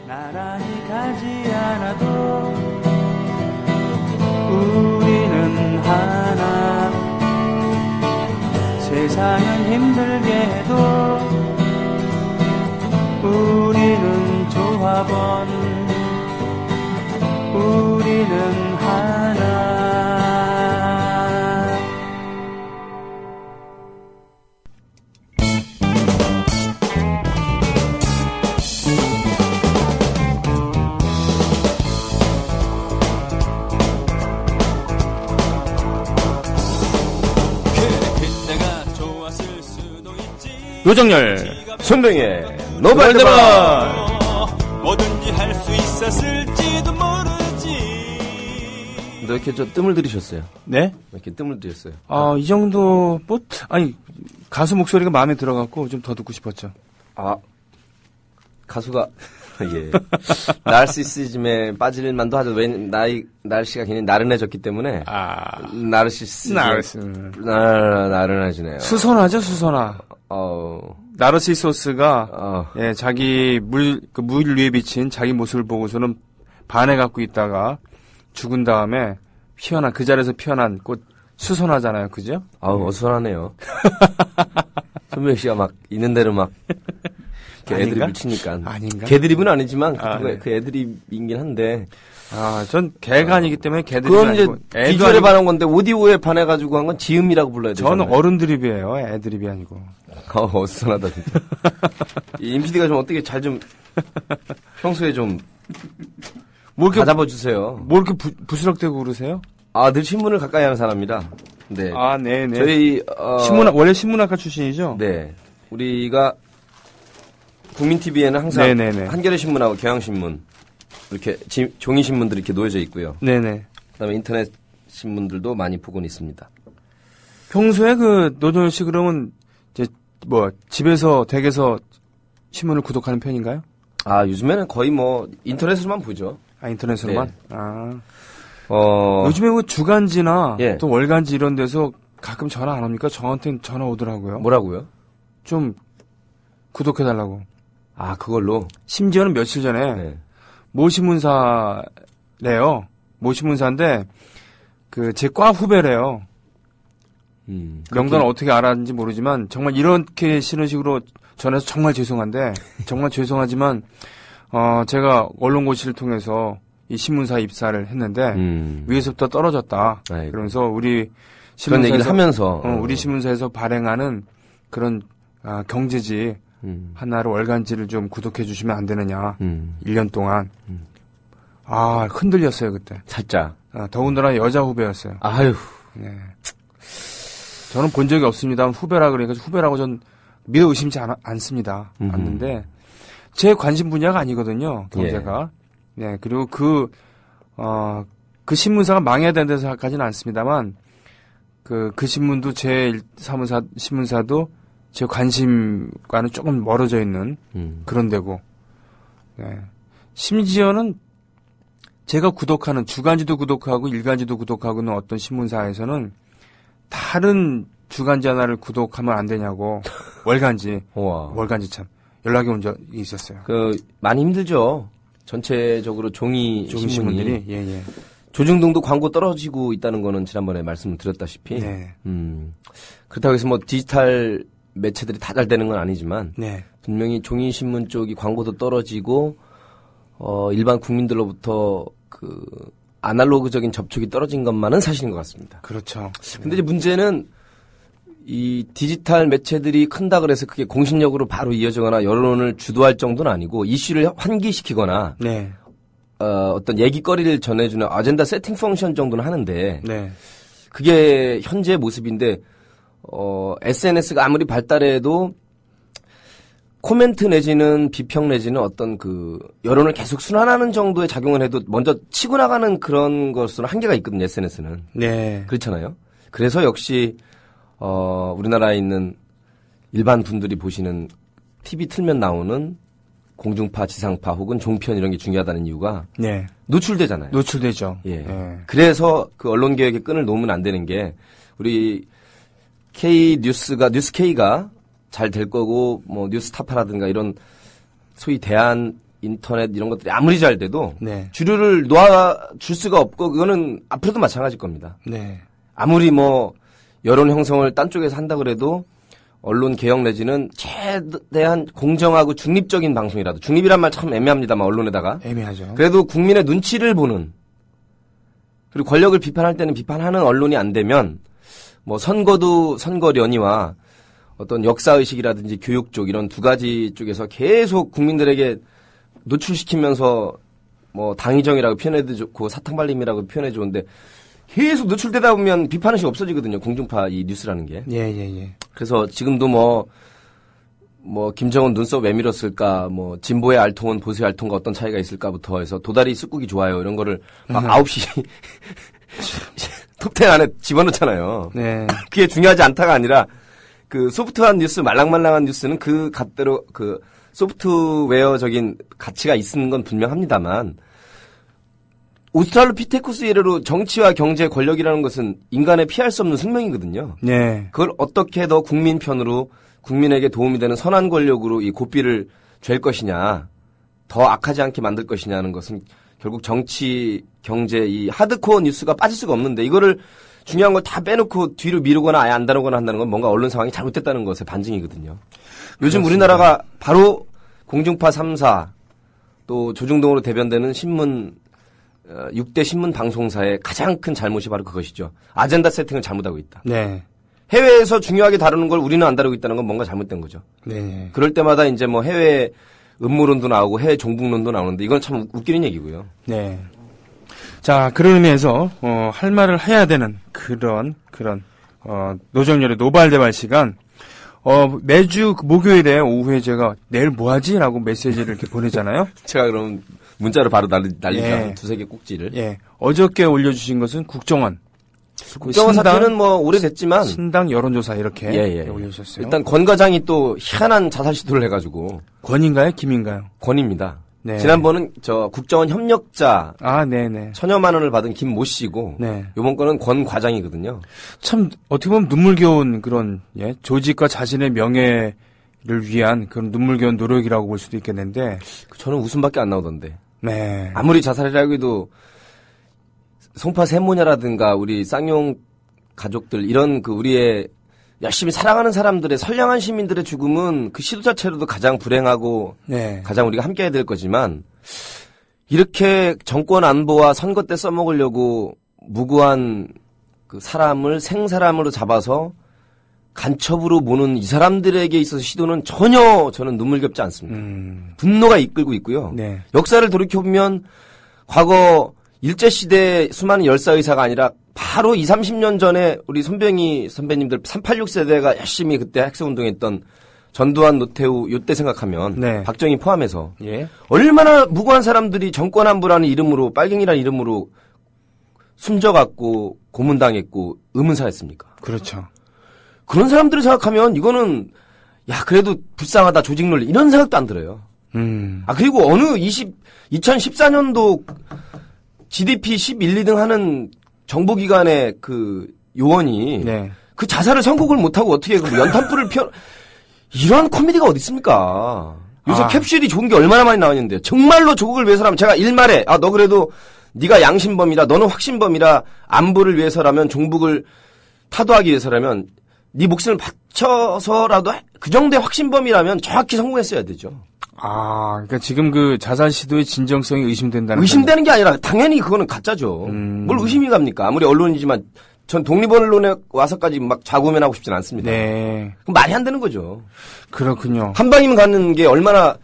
나란히 가지 않아도 우리는 하나. 세상은 힘들게 해도 우리는 조합원. 우리는 하나. 노정열 손동의 노발대발. 뭐든지 할 수 있었을지도 모르지. 너 이렇게 좀 뜸을 들이셨어요? 네? 이렇게 뜸을 들였어요? 이 정도 뭐 아니 가수 목소리가 마음에 들어갖고 좀 더 듣고 싶었죠. 가수가 예 나르시시즘에 빠질 만도 하죠. 왜 날씨가 굉장히 나른해졌기 때문에 나른해지네요. 수선화죠, 수선화. 나르시소스가 예, 자기 물 위에 비친 자기 모습을 보고서는 반해갖고 있다가 죽은 다음에 피어난 그 자리에서 피어난 꽃 수선화잖아요, 그죠? 어수선하네요. 손명 씨가 막 있는 대로 막 애드립을 치니까. 아닌가? 개드립은 아니지만 그 애드립이긴 한데. 전 개가 아니기 때문에 개드립이 그건 아니고 이제 비주얼에 반한 건데 오디오에 반해가지고 한 건 지음이라고 불러야 되잖아요. 저는 어른드립이에요, 애드립이 아니고. 어수선하다 진짜. 임 PD가 좀 어떻게 잘 좀 평소에 좀 뭐 이렇게 잡아주세요. 뭐 이렇게 부스럭대고 그러세요? 늘 신문을 가까이 하는 사람입니다. 네. 네네. 저희 원래 신문학과 출신이죠? 네. 우리가 국민 TV에는 항상 네네네. 한겨레 신문하고 경향신문 이렇게 종이 신문들이 이렇게 놓여져 있고요. 네네. 그다음에 인터넷 신문들도 많이 보곤 있습니다. 평소에 노정열 씨 그러면 이제 집에서 댁에서 신문을 구독하는 편인가요? 요즘에는 거의 인터넷으로만 보죠. 인터넷으로만? 네. 요즘에 주간지나 예. 또 월간지 이런 데서 가끔 전화 안 합니까? 저한테는 전화 오더라고요. 뭐라고요? 좀 구독해달라고. 그걸로? 심지어는 며칠 전에 네. 모신문사래요. 모신문사인데 제 과 후배래요. 명단을 어떻게 알았는지 모르지만 정말 이렇게 싫은 식으로 전해서 정말 죄송한데 정말 죄송하지만 제가 언론고시를 통해서 이 신문사 입사를 했는데 위에서부터 떨어졌다. 아이고. 그러면서 우리 그런 얘기를 하면서 우리 신문사에서 발행하는 그런 경제지 하나를 월간지를 좀 구독해 주시면 안 되느냐. 1년 동안. 흔들렸어요 그때. 살짝. 더군다나 여자 후배였어요. 아유. 네. 저는 본 적이 없습니다. 후배라 그러니까 후배라고 전 믿어 의심치 않습니다. 않는데 제 관심 분야가 아니거든요. 경제가. 예. 네. 그리고 그 신문사가 망해야 되는 데서까지는 않습니다만 그 신문도 제 신문사도 제 관심과는 조금 멀어져 있는 그런 데고. 네. 심지어는 제가 구독하는 주간지도 구독하고 일간지도 구독하고는 어떤 신문사에서는 다른 주간지 하나를 구독하면 안 되냐고 월간지 참 연락이 온 적이 있었어요. 많이 힘들죠. 전체적으로 종이 신문들이 예. 조중동도 광고 떨어지고 있다는 거는 지난번에 말씀을 드렸다시피. 네. 그렇다고 해서 디지털 매체들이 다 잘 되는 건 아니지만 네. 분명히 종이 신문 쪽이 광고도 떨어지고 일반 국민들로부터 아날로그적인 접촉이 떨어진 것만은 사실인 것 같습니다. 그렇죠. 근데 이제 문제는 이 디지털 매체들이 큰다 그래서 그게 공신력으로 바로 이어지거나 여론을 주도할 정도는 아니고 이슈를 환기시키거나 네. 어떤 얘기거리를 전해주는 아젠다 세팅 펑션 정도는 하는데 네. 그게 현재의 모습인데 SNS가 아무리 발달해도 코멘트 내지는 비평 내지는 어떤 여론을 계속 순환하는 정도의 작용을 해도 먼저 치고 나가는 그런 것으로 한계가 있거든요, SNS는. 네. 그렇잖아요. 그래서 역시, 우리나라에 있는 일반 분들이 보시는 TV 틀면 나오는 공중파, 지상파 혹은 종편 이런 게 중요하다는 이유가. 네. 노출되잖아요. 노출되죠. 예. 네. 그래서 언론개혁의 끈을 놓으면 안 되는 게 우리 뉴스 K가 잘 될 거고 뉴스타파라든가 이런 소위 대한 인터넷 이런 것들이 아무리 잘 돼도 네. 주류를 놓아줄 수가 없고 그거는 앞으로도 마찬가지일 겁니다. 네. 아무리 뭐 여론 형성을 딴 쪽에서 한다 그래도 언론 개혁 내지는 최대한 공정하고 중립적인 방송이라도 중립이란 말 참 애매합니다만 언론에다가 애매하죠. 그래도 국민의 눈치를 보는 그리고 권력을 비판할 때는 비판하는 언론이 안 되면 뭐 선거도 선거련이와 어떤 역사의식이라든지 교육 쪽 이런 두 가지 쪽에서 계속 국민들에게 노출시키면서 뭐 당위정이라고 표현해도 좋고 사탕발림이라고 표현해 좋은데 계속 노출되다 보면 비판의식이 없어지거든요. 공중파 이 뉴스라는 게. 예. 그래서 지금도 뭐 김정은 눈썹 왜 밀었을까, 뭐 진보의 알통은 보수의 알통과 어떤 차이가 있을까부터 해서 도다리 쑥국이 좋아요 이런 거를 막 9시 톱10 안에 집어넣잖아요. 네. 그게 중요하지 않다가 아니라 그 소프트한 뉴스, 말랑말랑한 뉴스는 그 갓대로 그 소프트웨어적인 가치가 있는 건 분명합니다만 오스트랄로피테쿠스 이래로 정치와 경제, 권력이라는 것은 인간의 피할 수 없는 숙명이거든요. 네. 그걸 어떻게 더 국민 편으로 국민에게 도움이 되는 선한 권력으로 이 고삐를 잴 것이냐, 더 악하지 않게 만들 것이냐는 것은 결국 정치, 경제, 이 하드코어 뉴스가 빠질 수가 없는데 이거를 중요한 걸 다 빼놓고 뒤로 미루거나 아예 안 다루거나 한다는 건 뭔가 언론 상황이 잘못됐다는 것의 반증이거든요. 요즘 그렇습니다. 우리나라가 바로 공중파 3사 또 조중동으로 대변되는 신문 6대 신문 방송사의 가장 큰 잘못이 바로 그것이죠. 아젠다 세팅을 잘못하고 있다. 네. 해외에서 중요하게 다루는 걸 우리는 안 다루고 있다는 건 뭔가 잘못된 거죠. 네. 그럴 때마다 이제 뭐 해외 음모론도 나오고 해외 종북론도 나오는데 이건 참 웃기는 얘기고요. 네. 자, 그런 의미에서 할 말을 해야 되는 그런 노정열의 노발대발 시간. 매주 목요일에 오후에 제가 내일 뭐 하지라고 메시지를 이렇게 보내잖아요. 제가 그럼 문자로 바로 날리죠. 예. 두세 개 꼭지를. 예. 어저께 올려주신 것은 국정원. 국정원 사태는 뭐 오래됐지만 신당 여론조사 이렇게 예. 올려주셨어요. 일단 권 과장이 또 희한한 자살 시도를 해가지고 권인가요? 김인가요? 권입니다. 네. 지난번은 저 국정원 협력자 네네. 1,000여만 원을 받은 김 모 씨고 네. 이번 거는 권 과장이거든요. 참 어떻게 보면 눈물겨운 그런 조직과 자신의 명예를 위한 그런 눈물겨운 노력이라고 볼 수도 있겠는데 저는 웃음밖에 안 나오던데. 네. 아무리 자살이라고 해도 송파 세모녀라든가 우리 쌍용 가족들 이런 그 우리의 열심히 사랑하는 사람들의 선량한 시민들의 죽음은 그 시도 자체로도 가장 불행하고 네. 가장 우리가 함께해야 될 거지만 이렇게 정권 안보와 선거 때 써먹으려고 무고한 그 사람을 생사람으로 잡아서 간첩으로 모는 이 사람들에게 있어서 시도는 전혀 저는 눈물겹지 않습니다. 분노가 이끌고 있고요. 네. 역사를 돌이켜보면 과거 일제시대 수많은 열사의사가 아니라 바로 20, 30년 전에 우리 손병희 선배님들 386 세대가 열심히 그때 학생운동했던 전두환, 노태우 요때 생각하면 네. 박정희 포함해서 예. 얼마나 무고한 사람들이 정권안보라는 이름으로 빨갱이라는 이름으로 숨져갔고 고문당했고 의문사했습니까? 그렇죠. 그런 사람들을 생각하면 이거는 야 그래도 불쌍하다 조직논리 이런 생각도 안 들어요. 그리고 어느 2014년도 GDP 11, 2등 하는 정보기관의 그 요원이 네. 그 자살을 선고를 못하고 어떻게 그 연탄불을 이런 코미디가 어디 있습니까? 요새 캡슐이 좋은 게 얼마나 많이 나왔는데요. 정말로 조국을 위해서라면 제가 일말에 너 그래도 네가 양심범이라 너는 확신범이라 안보를 위해서라면 종북을 타도하기 위해서라면 네 목숨을 바쳐서라도 그 정도의 확신범이라면 정확히 성공했어야 되죠. 그러니까 지금 그 자살 시도의 진정성이 의심된다는 의심되는 게 아니라 당연히 그거는 가짜죠. 뭘 의심이 갑니까? 아무리 언론이지만 전 독립언론에 와서까지 막 좌고면하고 싶진 않습니다. 네. 그럼 말이 안 되는 거죠. 그렇군요. 한 방이면 가는 게 얼마나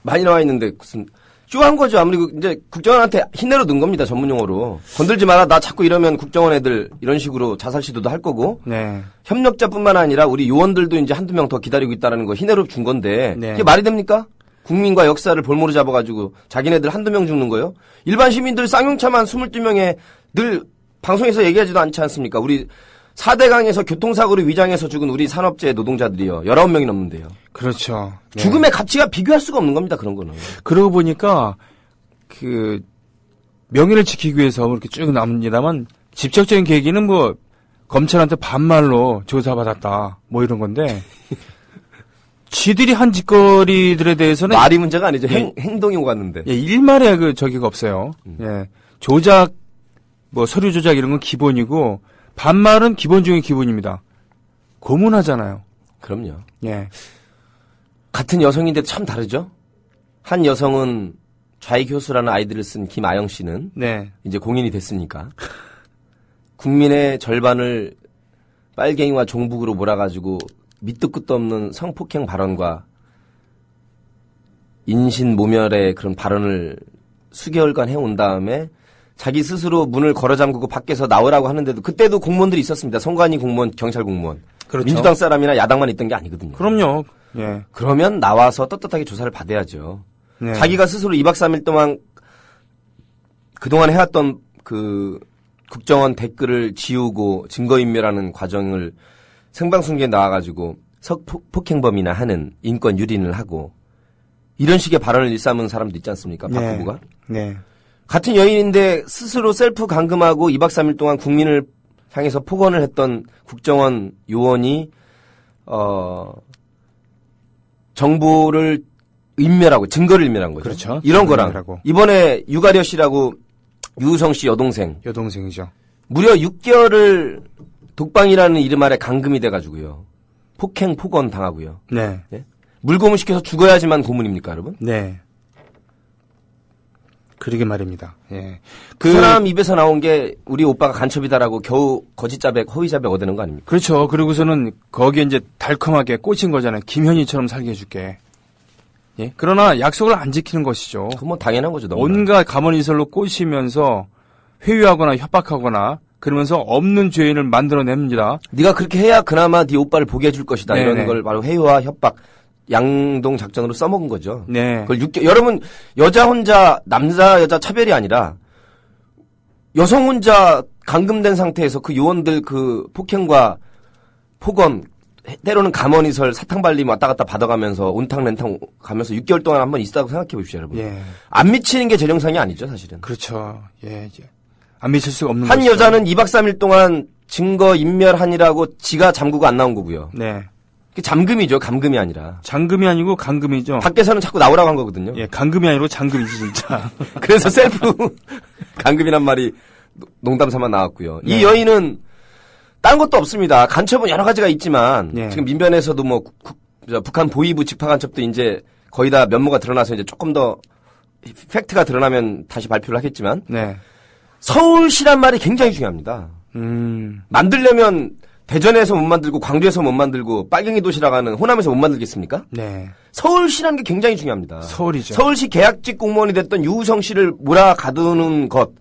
많이 나와 있는데 무슨 쇼한 거죠. 아무리 이제 국정원한테 흰내로 넣은 겁니다. 전문용어로. 건들지 마라. 나 자꾸 이러면 국정원 애들 이런 식으로 자살 시도도 할 거고. 네. 협력자뿐만 아니라 우리 요원들도 이제 한두 명 더 기다리고 있다라는 거 흰내로 준 건데. 네. 이게 말이 됩니까? 국민과 역사를 볼모로 잡아가지고 자기네들 한두 명 죽는 거요? 일반 시민들 쌍용차만 22명에 늘 방송에서 얘기하지도 않지 않습니까? 우리 4대강에서 교통사고로 위장해서 죽은 우리 산업재 노동자들이요. 19명이 넘는데요. 그렇죠. 네. 죽음의 가치가 비교할 수가 없는 겁니다. 그런 거는. 그러고 보니까 그 명예를 지키기 위해서 이렇게 쭉 나옵니다만 직접적인 계기는 뭐 검찰한테 반말로 조사받았다 뭐 이런 건데 지들이 한 짓거리들에 대해서는 말이 문제가 아니죠. 예. 행동이 오갔는데. 예, 일말의 그 저기가 없어요. 예. 조작, 뭐 서류 조작 이런 건 기본이고 반말은 기본 중에 기본입니다. 고문하잖아요. 그럼요. 예. 같은 여성인데 참 다르죠? 한 여성은 좌익효수라는 아이들을 쓴 김아영 씨는 네. 이제 공인이 됐으니까 국민의 절반을 빨갱이와 종북으로 몰아가지고 밑도 끝도 없는 성폭행 발언과 인신모멸의 그런 발언을 수개월간 해온 다음에 자기 스스로 문을 걸어 잠그고 밖에서 나오라고 하는데도 그때도 공무원들이 있었습니다. 선관위 공무원, 경찰 공무원. 그렇죠. 민주당 사람이나 야당만 있던 게 아니거든요. 그럼요. 예. 그러면 나와서 떳떳하게 조사를 받아야죠. 네. 자기가 스스로 2박 3일 동안 그동안 해왔던 그 국정원 댓글을 지우고 증거인멸하는 과정을 생방송국에 나와가지고 성폭행범이나 하는 인권 유린을 하고 이런 식의 발언을 일삼은 사람도 있지 않습니까? 박 네. 후보가. 네. 같은 여인인데 스스로 셀프 감금하고 2박 3일 동안 국민을 향해서 폭언을 했던 국정원 요원이 정보를 인멸하고 증거를 인멸한 거죠. 그렇죠. 이런 거랑 인멸하고. 이번에 유가려 씨라고 유우성 씨 여동생이죠. 무려 6개월을 독방이라는 이름 아래 감금이 돼가지고요. 폭행, 폭언 당하고요. 네. 예? 물고문 시켜서 죽어야지만 고문입니까, 여러분? 네. 그러게 말입니다. 예. 그 사람 입에서 나온 게 우리 오빠가 간첩이다라고 겨우 거짓자백, 허위자백 얻는 거 아닙니까? 그렇죠. 그리고서는 거기에 이제 달콤하게 꽂힌 거잖아요. 김현희처럼 살게 해줄게. 예. 그러나 약속을 안 지키는 것이죠. 그건 뭐 당연한 거죠. 너무나. 온갖 가만히설로 꼬시면서 회유하거나 협박하거나 그러면서 없는 죄인을 만들어냅니다. 네가 그렇게 해야 그나마 네 오빠를 보게 해줄 것이다. 네네. 이런 걸 바로 회유와 협박, 양동 작전으로 써먹은 거죠. 네. 그걸 여러분 여자 혼자 남자 여자 차별이 아니라 여성 혼자 감금된 상태에서 그 요원들 그 폭행과 폭언 때로는 감언이설 사탕 발림 왔다 갔다 받아가면서 온탕렌탕 가면서 6개월 동안 한번 있다고 생각해 보십시오, 여러분. 예. 안 미치는 게 정상이 아니죠, 사실은. 그렇죠. 예. 이제 안 미칠 수가 없는 한 것이죠. 여자는 2박 3일 동안 증거 인멸한이라고 지가 잠그고 안 나온 거고요. 네. 그게 잠금이죠, 감금이 아니라. 잠금이 아니고 감금이죠. 밖에서는 자꾸 나오라고 한 거거든요. 예, 감금이 아니고 잠금이지 진짜. 그래서 셀프 감금이란 말이 농담 삼아 나왔고요. 네. 이 여인은 딴 것도 없습니다. 간첩은 여러 가지가 있지만 네. 지금 민변에서도 뭐 북한 보위부 직파 간첩도 이제 거의 다 면모가 드러나서 이제 조금 더 팩트가 드러나면 다시 발표를 하겠지만 네. 서울시란 말이 굉장히 중요합니다. 만들려면 대전에서 못 만들고 광주에서 못 만들고 빨갱이 도시라고 하는 호남에서 못 만들겠습니까? 네. 서울시라는 게 굉장히 중요합니다. 서울이죠. 서울시 계약직 공무원이 됐던 유우성 씨를 몰아가두는 것.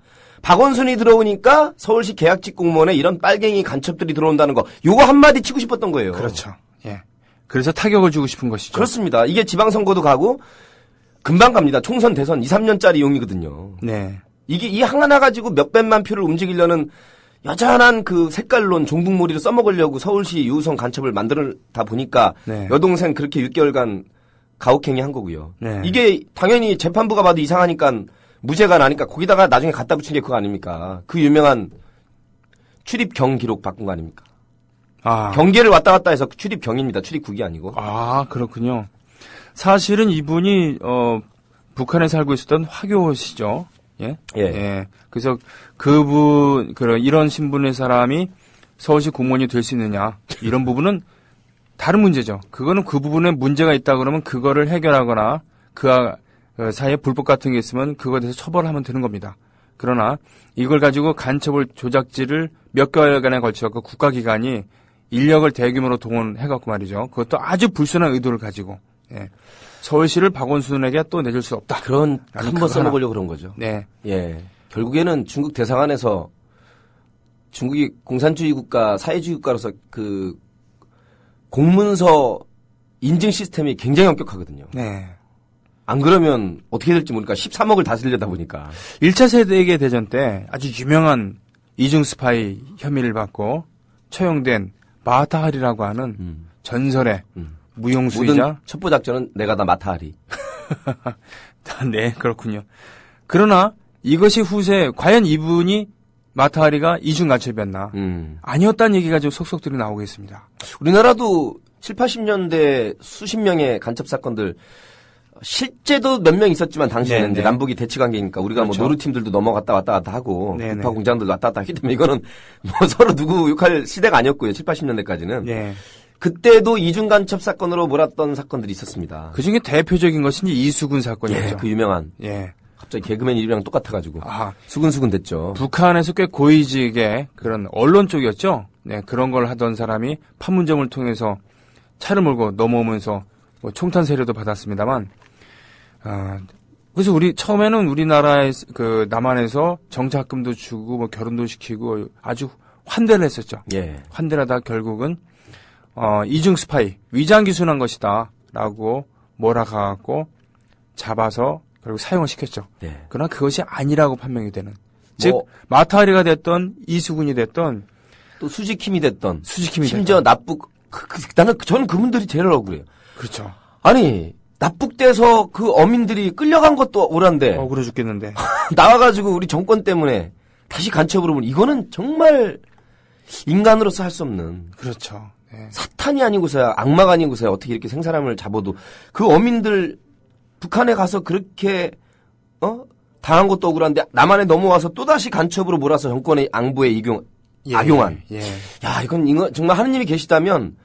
박원순이 들어오니까 서울시 계약직 공무원에 이런 빨갱이 간첩들이 들어온다는 거. 요거 한마디 치고 싶었던 거예요. 그렇죠. 예. 그래서 타격을 주고 싶은 것이죠. 그렇습니다. 이게 지방선거도 가고 금방 갑니다. 총선 대선 2, 3년짜리 용이거든요. 네. 이게 이 하나 가지고 몇백만 표를 움직이려는 여전한 그 색깔론 종북몰이를 써먹으려고 서울시 유우성 간첩을 만들다 보니까 네. 여동생 그렇게 6개월간 가혹행위 한 거고요. 네. 이게 당연히 재판부가 봐도 이상하니까 무죄가 나니까 거기다가 나중에 갖다 붙인 게 그거 아닙니까? 그 유명한 출입경 기록 바꾼 거 아닙니까? 아. 경계를 왔다 갔다 해서 출입경입니다. 출입국이 아니고. 아, 그렇군요. 사실은 이분이 북한에 살고 있었던 화교시죠. 예? 예. 그래서 이런 신분의 사람이 서울시 공무원이 될 수 있느냐. 이런 부분은 다른 문제죠. 그거는 그 부분에 문제가 있다 그러면 그거를 해결하거나 그 사이에 불법 같은 게 있으면 그거에 대해서 처벌하면 되는 겁니다. 그러나 이걸 가지고 간첩을 조작질을 몇 개월간에 걸쳐서 국가기관이 인력을 대규모로 동원해갖고 말이죠. 그것도 아주 불순한 의도를 가지고, 예. 서울시를 박원순에게 또 내줄 수 없다. 그런 한번 써먹으려고 그런 거죠. 네. 예. 결국에는 중국 대사관에서 중국이 공산주의 국가, 사회주의 국가로서 그 공문서 인증 시스템이 굉장히 엄격하거든요. 네. 안 그러면 어떻게 될지 모르니까 13억을 다스리려다 보니까. 1차 세계 대전 때 아주 유명한 이중 스파이 혐의를 받고 처형된 마하타하리라고 하는 전설의 무용수이자 모든 첩보 작전은 내가 다 마타하리. 네, 그렇군요. 그러나 이것이 후세 과연 이분이 마타하리가 이중 간첩이었나? 아니었다는 얘기가 좀 속속들이 나오고 있습니다. 우리나라도 7, 80년대 수십 명의 간첩 사건들 실제도 몇 명 있었지만 당시에는 이제 남북이 대치 관계니까 우리가 그렇죠. 뭐 노루팀들도 넘어갔다 왔다 갔다 하고 북파 공장들도 왔다 갔다 하기 때문에 이거는 뭐 서로 누구 욕할 시대가 아니었고요. 7, 80년대까지는. 네. 그때도 이중 간첩 사건으로 몰았던 사건들이 있었습니다. 그중에 대표적인 것이 이수근 사건이었죠. 예, 그 유명한. 예. 갑자기 개그맨 이름이랑 똑같아가지고. 수근수근 됐죠. 북한에서 꽤 고위직의 그런 언론 쪽이었죠. 네, 그런 걸 하던 사람이 판문점을 통해서 차를 몰고 넘어오면서 뭐 총탄 세례도 받았습니다만, 그래서 처음에는 우리나라의 그 남한에서 정착금도 주고 뭐 결혼도 시키고 아주 환대를 했었죠. 예. 환대를 하다 결국은, 이중 스파이, 위장 기술한 것이다. 라고 몰아가갖고 잡아서 결국 사용을 시켰죠. 네. 그러나 그것이 아니라고 판명이 되는. 즉, 마타리가 됐던 이수근이 됐던 또 수지킴이 됐던 됐던. 심지어 저는 그분들이 제일 억울해요. 그렇죠. 아니 납북돼서 그 어민들이 끌려간 것도 억울한데 억울해 죽겠는데 나와가지고 우리 정권 때문에 다시 간첩으로 보면 이거는 정말 인간으로서 할 수 없는 그렇죠. 네. 사탄이 아니고서야 악마가 아니고서야 어떻게 이렇게 생사람을 잡아도 그 어민들 북한에 가서 그렇게 당한 것도 억울한데 남한에 넘어와서 또다시 간첩으로 몰아서 정권의 앙부에 악용한. 예. 야, 이건 정말 하느님이 계시다면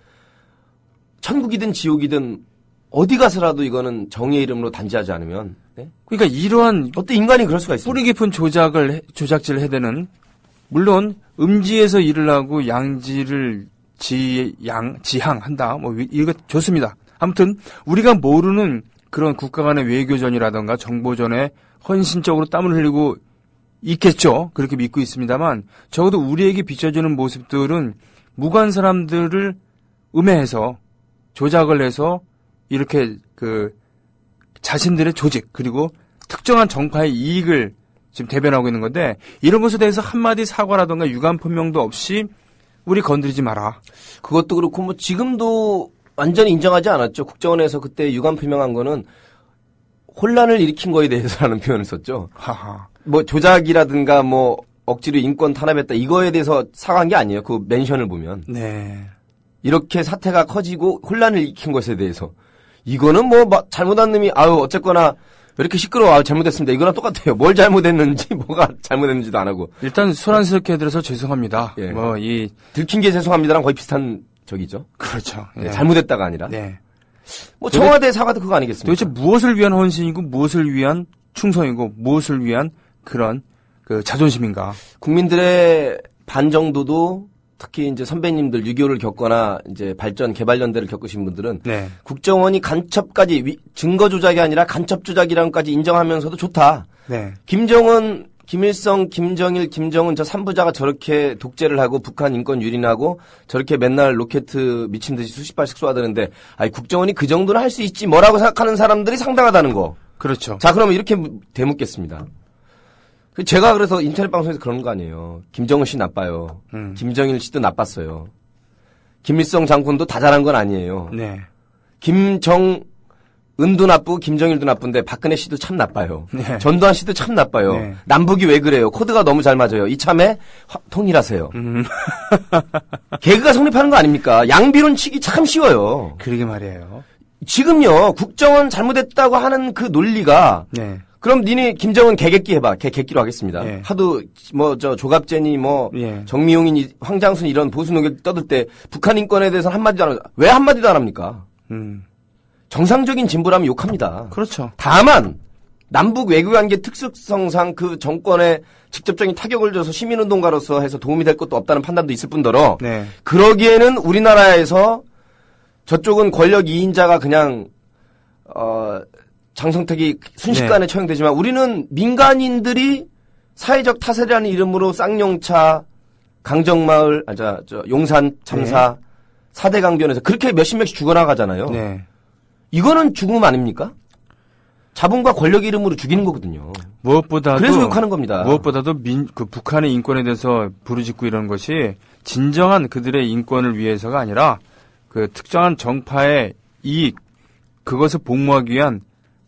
천국이든 지옥이든 어디 가서라도 이거는 정의의 이름으로 단지하지 않으면. 네? 그러니까 이러한 어때 인간이 그럴 수가 있습니까? 뿌리 깊은 조작질을 해대는 물론 음지에서 일을 하고 양지를 지향한다. 뭐 이거 좋습니다. 아무튼 우리가 모르는 그런 국가 간의 외교전이라든가 정보전에 헌신적으로 땀을 흘리고 있겠죠. 그렇게 믿고 있습니다만 적어도 우리에게 비춰주는 모습들은 무관 사람들을 음해해서 조작을 해서 이렇게 그 자신들의 조직 그리고 특정한 정파의 이익을 지금 대변하고 있는 건데 이런 것에 대해서 한마디 사과라든가 유감 표명도 없이 우리 건드리지 마라. 그것도 그렇고 뭐 지금도 완전히 인정하지 않았죠. 국정원에서 그때 유감 표명한 거는 혼란을 일으킨 거에 대해서라는 표현을 썼죠. 하하. 뭐 조작이라든가 뭐 억지로 인권 탄압했다 이거에 대해서 사과한 게 아니에요. 그 멘션을 보면. 네. 이렇게 사태가 커지고 혼란을 일으킨 것에 대해서 이거는 뭐 잘못한 놈이 어쨌거나 왜 이렇게 시끄러워 잘못했습니다. 이거랑 똑같아요. 뭘 잘못했는지 뭐가 잘못했는지도 안 하고. 일단 소란스럽게 들어서 죄송합니다. 예. 들킨 게 죄송합니다랑 거의 비슷한 적이죠. 그렇죠. 예. 네, 잘못했다가 아니라. 네. 뭐 청와대 사과도 그거 아니겠습니까? 도대체 무엇을 위한 헌신이고 무엇을 위한 충성이고 무엇을 위한 그런 그 자존심인가? 국민들의 반 정도도 특히 이제 선배님들 6.25를 겪거나 이제 발전 개발연대를 겪으신 분들은 네. 국정원이 간첩까지 증거 조작이 아니라 간첩 조작이랑까지 인정하면서도 좋다. 네. 김정은, 김일성, 김정일, 김정은 저 3부자가 저렇게 독재를 하고 북한 인권 유린하고 저렇게 맨날 로켓 미친 듯이 수십 발씩 쏘아대는데 국정원이 그 정도는 할 수 있지 뭐라고 생각하는 사람들이 상당하다는 거. 그렇죠. 자, 그러면 이렇게 되묻겠습니다. 제가 그래서 인터넷 방송에서 그런 거 아니에요. 김정은 씨 나빠요. 김정일 씨도 나빴어요. 김일성 장군도 다 잘한 건 아니에요. 네. 김정은도 나쁘고 김정일도 나쁜데 박근혜 씨도 참 나빠요. 네. 전두환 씨도 참 나빠요. 네. 남북이 왜 그래요? 코드가 너무 잘 맞아요. 이참에 통일하세요. 개그가 성립하는 거 아닙니까? 양비론 치기 참 쉬워요. 그러게 말이에요. 지금요 국정원 잘못했다고 하는 그 논리가 네. 그럼 니네 김정은 개객기 해봐. 개객기로 하겠습니다. 예. 하도 조갑제니 예. 정미용이니 황장순 이런 보수 노객 떠들 때 북한 인권에 대해서 한마디도 안 하고 왜 한마디도 안 합니까? 정상적인 진보라면 욕합니다. 그렇죠. 다만 남북 외교관계 특수성상 그 정권에 직접적인 타격을 줘서 시민운동가로서 해서 도움이 될 것도 없다는 판단도 있을 뿐더러 네. 그러기에는 우리나라에서 저쪽은 권력 2인자가 그냥 장성택이 순식간에 처형되지만 우리는 민간인들이 사회적 타살이라는 이름으로 쌍용차, 강정마을, 용산 참사, 4대 강변에서 그렇게 몇십 명씩 죽어나가잖아요. 네. 이거는 죽음 아닙니까? 자본과 권력 이름으로 죽이는 거거든요. 무엇보다도 그래서 욕하는 겁니다. 무엇보다도 북한의 인권에 대해서 부르짖고 이러는 것이 진정한 그들의 인권을 위해서가 아니라 그 특정한 정파의 이익 그것을 복무하기 위한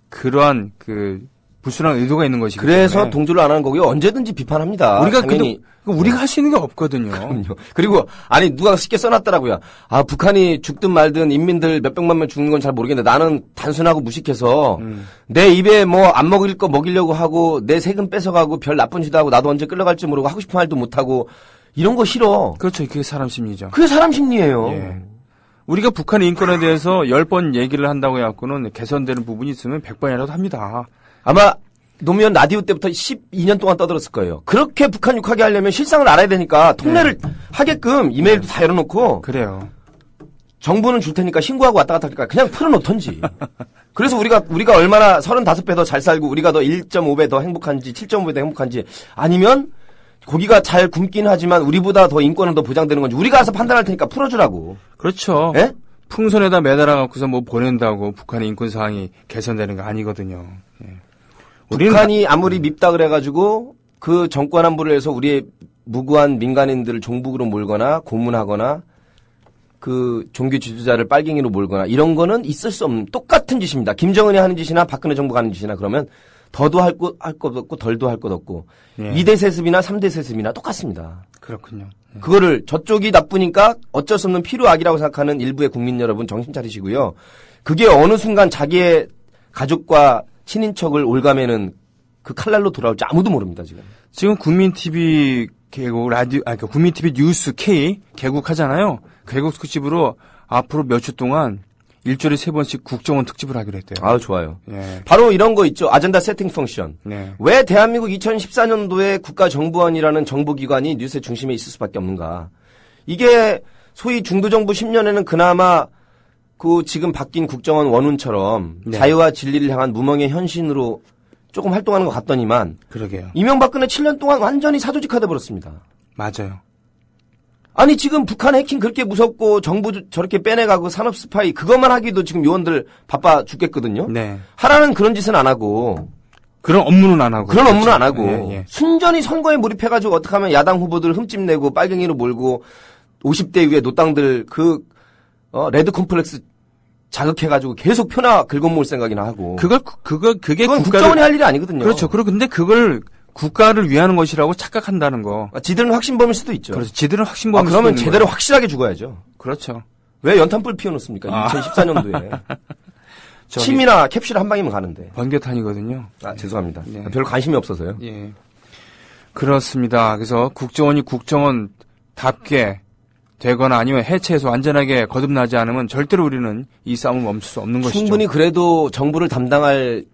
그러한 그 불순한 의도가 있는 것이기 그래서 때문에. 동조를 안 하는 거고요. 언제든지 비판합니다. 우리가 당연히. 우리가 할 수 있는 게 없거든요. 그럼요. 그리고 아니 누가 쉽게 써놨더라고요. 아 북한이 죽든 말든 인민들 몇백만 명 죽는 건 잘 모르겠는데 나는 단순하고 무식해서 내 입에 뭐 안 먹일 거 먹이려고 하고 내 세금 뺏어가고 별 나쁜 짓도 하고 나도 언제 끌려갈지 모르고 하고 싶은 말도 못하고 이런 거 싫어. 그렇죠. 그게 사람 심리죠. 그게 사람 심리예요. 예. 우리가 북한의 인권에 대해서 10번 얘기를 한다고 해갖고는 개선되는 부분이 있으면 100번이라도 합니다. 아마 노무현 라디오 때부터 12년 동안 떠들었을 거예요. 그렇게 북한 욕하게 하려면 실상을 알아야 되니까 통례를 하게끔 이메일도 다 열어놓고 그래요. 정부는 줄 테니까 신고하고 왔다 갔다 하니까 그냥 풀어놓던지. 그래서 우리가 얼마나 35배 더 잘 살고 우리가 더 1.5배 더 행복한지 7.5배 더 행복한지 아니면 고기가 잘 굶긴 하지만 우리보다 더 인권은 더 보장되는 건지 우리가 가서 판단할 테니까 풀어주라고. 그렇죠. 예? 풍선에다 매달아 갖고서 뭐 보낸다고 북한의 인권 사항이 개선되는 거 아니거든요. 예. 북한이 아무리 밉다 그래가지고 그 정권 안보를 해서 우리의 무고한 민간인들을 종북으로 몰거나 고문하거나 그 종교 지도자를 빨갱이로 몰거나 이런 거는 있을 수 없는 똑같은 짓입니다. 김정은이 하는 짓이나 박근혜 정부가 하는 짓이나 그러면 더도 할 것 없고 덜도 할 것 없고 예. 2대 세습이나 3대 세습이나 똑같습니다. 그렇군요. 예. 그거를 저쪽이 나쁘니까 어쩔 수 없는 필요악이라고 생각하는 일부의 국민 여러분 정신 차리시고요. 그게 어느 순간 자기의 가족과 친인척을 올가매는 그 칼날로 돌아올지 아무도 모릅니다, 지금. 지금 국민TV 개국 그러니까 국민TV 뉴스 K 개국하잖아요. 개국 특집으로 앞으로 몇 주 동안 일주일에 3번씩 국정원 특집을 하기로 했대요. 아, 좋아요. 예. 바로 이런 거 있죠. 아젠다 세팅 펑션. 네. 왜 대한민국 2014년도에 국가정보원이라는 정보기관이 뉴스의 중심에 있을 수밖에 없는가. 이게 소위 중도정부 10년에는 그나마 그 지금 바뀐 국정원 원운처럼 네. 자유와 진리를 향한 무멍의 현신으로 조금 활동하는 것 같더니만 그러게요. 이명박근혜 7년 동안 완전히 사조직화돼 버렸습니다. 맞아요. 아니 지금 북한 해킹 그렇게 무섭고 정부 저렇게 빼내가고 산업 스파이 그것만 하기도 지금 요원들 바빠 죽겠거든요. 네. 하라는 그런 짓은 안 하고 그런 업무는 안 하고. 그런 그렇죠. 업무는 안 하고 예, 예. 순전히 선거에 몰입해가지고 어떻게 하면 야당 후보들 흠집내고 빨갱이로 몰고 50대 위에 노땅들 레드 콤플렉스 자극해가지고 계속 표나 긁어모을 생각이나 하고. 그게 그건 국정원이 할 일이 아니거든요. 그렇죠. 그리고 근데 그걸 국가를 위하는 것이라고 착각한다는 거. 지들은 확신범일 수도 있죠. 그렇죠. 지들은 확신범일 수도 그러면 있는 제대로 거예요. 확실하게 죽어야죠. 그렇죠. 왜 연탄불 피워놓습니까? 2014년도에. 침이나 캡슐 한 방이면 가는데. 번개탄이거든요. 아, 죄송합니다. 네. 별로 관심이 없어서요. 예. 그렇습니다. 그래서 국정원이 국정원답게 되거나 아니면 해체해서 완전하게 거듭나지 않으면 절대로 우리는 이 싸움을 멈출 수 없는 것이죠. 충분히 그래도 정부를 담당할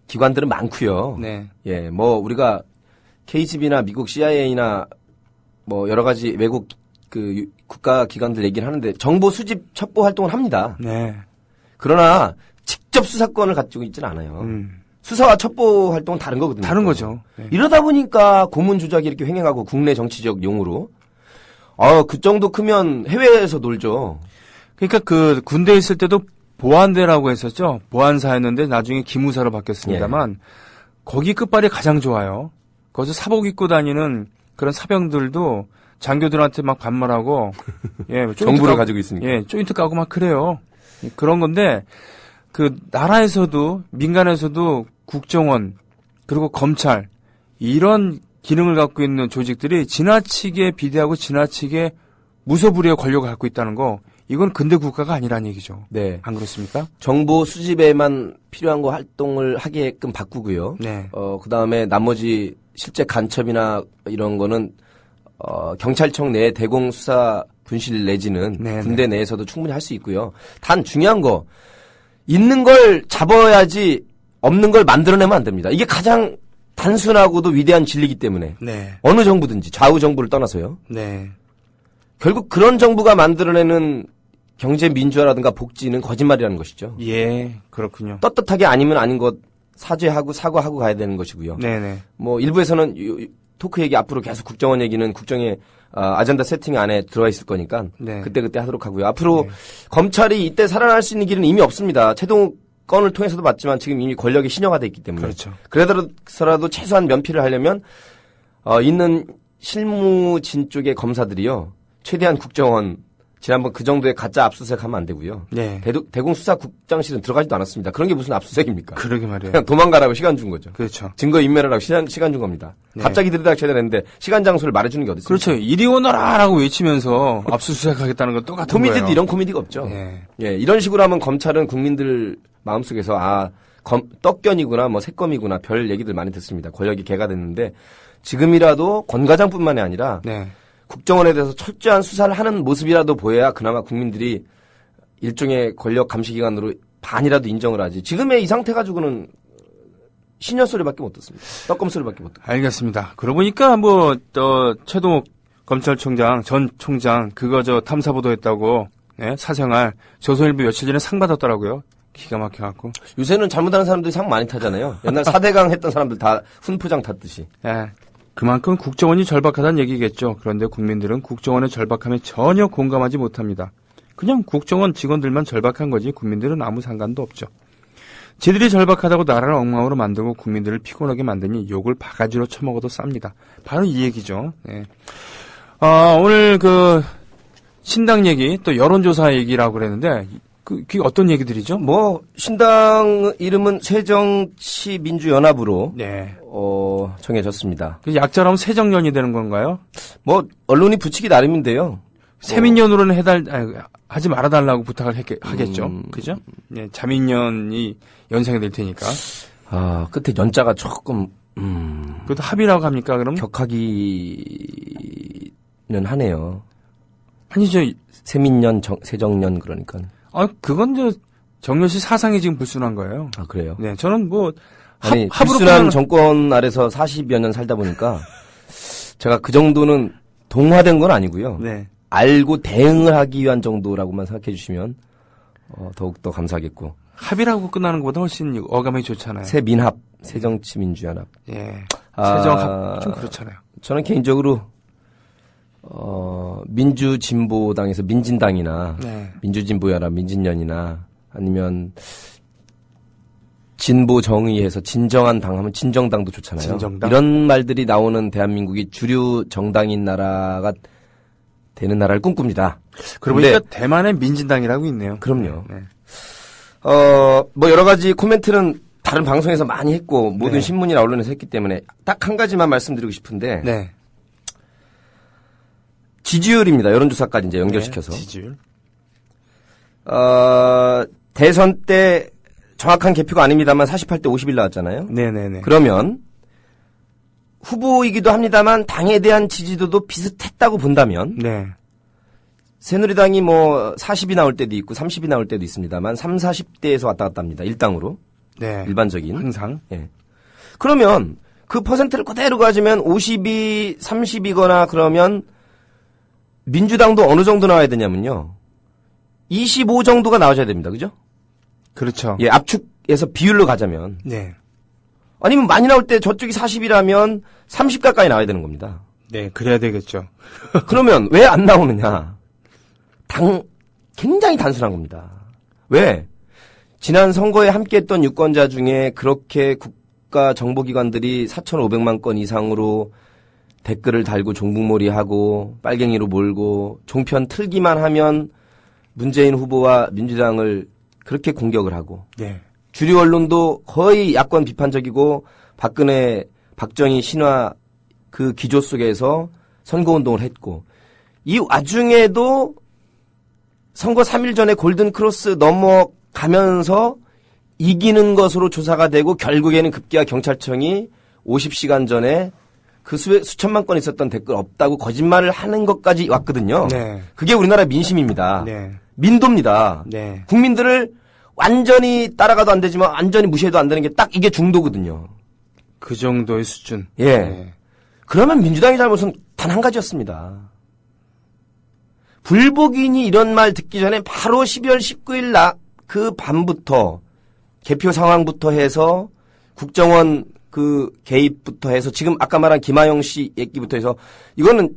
기관들은 많고요. 네. 예, 우리가 KGB나 미국 CIA나 여러 가지 외국 국가 기관들 얘기를 하는데 정보 수집 첩보 활동을 합니다. 네. 그러나 직접 수사권을 가지고 있지는 않아요. 수사와 첩보 활동은 다른 거거든요. 다른 거죠. 네. 이러다 보니까 고문 조작이 이렇게 횡행하고 국내 정치적 용으로 그 정도 크면 해외에서 놀죠. 그러니까 군대에 있을 때도 보안대라고 했었죠. 보안사였는데 나중에 기무사로 바뀌었습니다만 거기 끝발이 가장 좋아요. 거기서 사복 입고 다니는 그런 사병들도 장교들한테 막 반말하고 정부를 가지고 있으니까. 예, 조인트 까고 막 그래요. 그런 건데 나라에서도 민간에서도 국정원 그리고 검찰 이런 기능을 갖고 있는 조직들이 지나치게 비대하고 지나치게 무소불위의 권력을 갖고 있다는 거 이건 근대 국가가 아니라는 얘기죠. 네. 안 그렇습니까? 정보 수집에만 필요한 거 활동을 하게끔 바꾸고요. 네. 그다음에 나머지 실제 간첩이나 이런 거는 경찰청 내 대공 수사 분실 내지는 네, 군대 내에서도 충분히 할 수 있고요. 단 중요한 거 있는 걸 잡아야지 없는 걸 만들어내면 안 됩니다. 이게 가장 단순하고도 위대한 진리이기 때문에 네. 어느 정부든지 좌우 정부를 떠나서요. 네. 결국 그런 정부가 만들어내는 경제 민주화라든가 복지는 거짓말이라는 것이죠. 예, 그렇군요. 떳떳하게 아니면 아닌 것 사죄하고 사과하고 가야 되는 것이고요. 네네. 일부에서는 토크 얘기 앞으로 계속 국정원 얘기는 국정의 아젠다 세팅 안에 들어와 있을 거니까 네. 그때 하도록 하고요. 앞으로 검찰이 이때 살아날 수 있는 길은 이미 없습니다. 최동 건을 통해서도 봤지만 지금 이미 권력이 신형화돼 있기 때문에. 그렇죠. 그러더라도 최소한 면피를 하려면 있는 실무진 쪽의 검사들이요. 최대한 국정원 지난번 그 정도의 가짜 압수수색 하면 안 되고요. 네. 대공수사국장실은 들어가지도 않았습니다. 그런 게 무슨 압수수색입니까? 그러게 말이에요. 그냥 도망가라고 시간 준 거죠. 그렇죠. 증거 인멸하라고 시간 준 겁니다. 네. 갑자기 들이닥 쳐야되는데 시간 장소를 말해주는 게 어디 있습니까? 그렇죠. 이리 오너라라고 외치면서 압수수색하겠다는 건 똑같은 거예요. 코미디도 이런 코미디가 없죠. 예. 예, 이런 식으로 하면 검찰은 국민들 마음속에서 떡견이구나, 뭐 새껌이구나, 별 얘기들 많이 듣습니다. 권력이 개가 됐는데 지금이라도 권 과장뿐만이 아니라 네. 국정원에 대해서 철저한 수사를 하는 모습이라도 보여야 그나마 국민들이 일종의 권력 감시기관으로 반이라도 인정을 하지. 지금의 이 상태 가지고는 신여 소리밖에 못 듣습니다. 떡검 소리밖에 못 듣고. 알겠습니다. 그러고 보니까 최동욱 검찰총장 전 총장 그거 탐사보도했다고 네? 사생활 조선일보 며칠 전에 상 받았더라고요. 기가 막혀갖고. 요새는 잘못하는 사람들이 상 많이 타잖아요. 옛날 4대강 했던 사람들 다 훈포장 탔듯이. 예. 그만큼 국정원이 절박하다는 얘기겠죠. 그런데 국민들은 국정원의 절박함에 전혀 공감하지 못합니다. 그냥 국정원 직원들만 절박한 거지 국민들은 아무 상관도 없죠. 지들이 절박하다고 나라를 엉망으로 만들고 국민들을 피곤하게 만드니 욕을 바가지로 쳐먹어도 쌉니다. 바로 이 얘기죠. 예. 오늘 신당 얘기 또 여론조사 얘기라고 그랬는데 그게 어떤 얘기들이죠? 신당 이름은 새정치민주연합으로 네. 정해졌습니다. 그 약자라면 새정년이 되는 건가요? 언론이 붙이기 나름인데요. 새민년으로는 하지 말아달라고 부탁을 하겠죠. 그죠? 네, 자민년이 연상이 될 테니까. 끝에 연자가 조금, 그것도 합의라고 합니까, 그럼? 격하기는 하네요. 아니죠. 새민년, 새정년, 그러니까. 그건 정렬씨 사상이 지금 불순한 거예요. 그래요? 네, 저는 불순한 정권 아래서 40여 년 살다 보니까 제가 그 정도는 동화된 건 아니고요. 네. 알고 대응을 하기 위한 정도라고만 생각해 주시면 더욱더 감사하겠고. 합의라고 끝나는 것보다 훨씬 어감이 좋잖아요. 새민합, 새정치민주연합. 예. 새정합 좀 그렇잖아요. 저는 개인적으로 민주진보당에서 민진당이나 네. 민주진보연합, 민진연이나 아니면 진보정의해서 진정한 당 하면 진정당도 좋잖아요. 진정당? 이런 말들이 나오는 대한민국이 주류 정당인 나라가 되는 나라를 꿈꿉니다. 그러고 보니까 대만에 민진당이라고 있네요. 그럼요. 네. 여러 가지 코멘트는 다른 방송에서 많이 했고 모든 네. 신문이나 언론에서 했기 때문에 딱 한 가지만 말씀드리고 싶은데 네. 지지율입니다. 여론조사까지 이제 연결시켜서. 네, 지지율. 대선 때 정확한 개표가 아닙니다만 48대 51 나왔잖아요. 네네네. 그러면 후보이기도 합니다만 당에 대한 지지도도 비슷했다고 본다면 네. 새누리당이 40이 나올 때도 있고 30이 나올 때도 있습니다만 30, 40대에서 왔다 갔다 합니다. 일당으로. 네. 일반적인. 항상. 예. 그러면 그 퍼센트를 그대로 가지면 50이 30이거나 그러면 민주당도 어느 정도 나와야 되냐면요. 25 정도가 나와줘야 됩니다. 그죠? 그렇죠. 예, 압축해서 비율로 가자면. 네. 아니면 많이 나올 때 저쪽이 40이라면 30 가까이 나와야 되는 겁니다. 네, 그래야 되겠죠. 그러면 왜 안 나오느냐? 굉장히 단순한 겁니다. 왜? 지난 선거에 함께했던 유권자 중에 그렇게 국가 정보기관들이 4,500만 건 이상으로 댓글을 달고 종북몰이하고 빨갱이로 몰고 종편 틀기만 하면 문재인 후보와 민주당을 그렇게 공격을 하고 네. 주류 언론도 거의 야권 비판적이고 박근혜, 박정희 신화 그 기조 속에서 선거운동을 했고 이 와중에도 선거 3일 전에 골든크로스 넘어가면서 이기는 것으로 조사가 되고 결국에는 급기야 경찰청이 50시간 전에 그 수천만 건 있었던 댓글 없다고 거짓말을 하는 것까지 왔거든요. 네. 그게 우리나라 민심입니다. 네. 민도입니다. 네. 국민들을 완전히 따라가도 안 되지만 완전히 무시해도 안 되는 게 딱 이게 중도거든요. 그 정도의 수준. 예. 네. 그러면 민주당의 잘못은 단 한 가지였습니다. 불복인이 이런 말 듣기 전에 바로 12월 19일 그 밤부터 개표 상황부터 해서 국정원 그 개입부터 해서 지금 아까 말한 김하영 씨 얘기부터 해서 이거는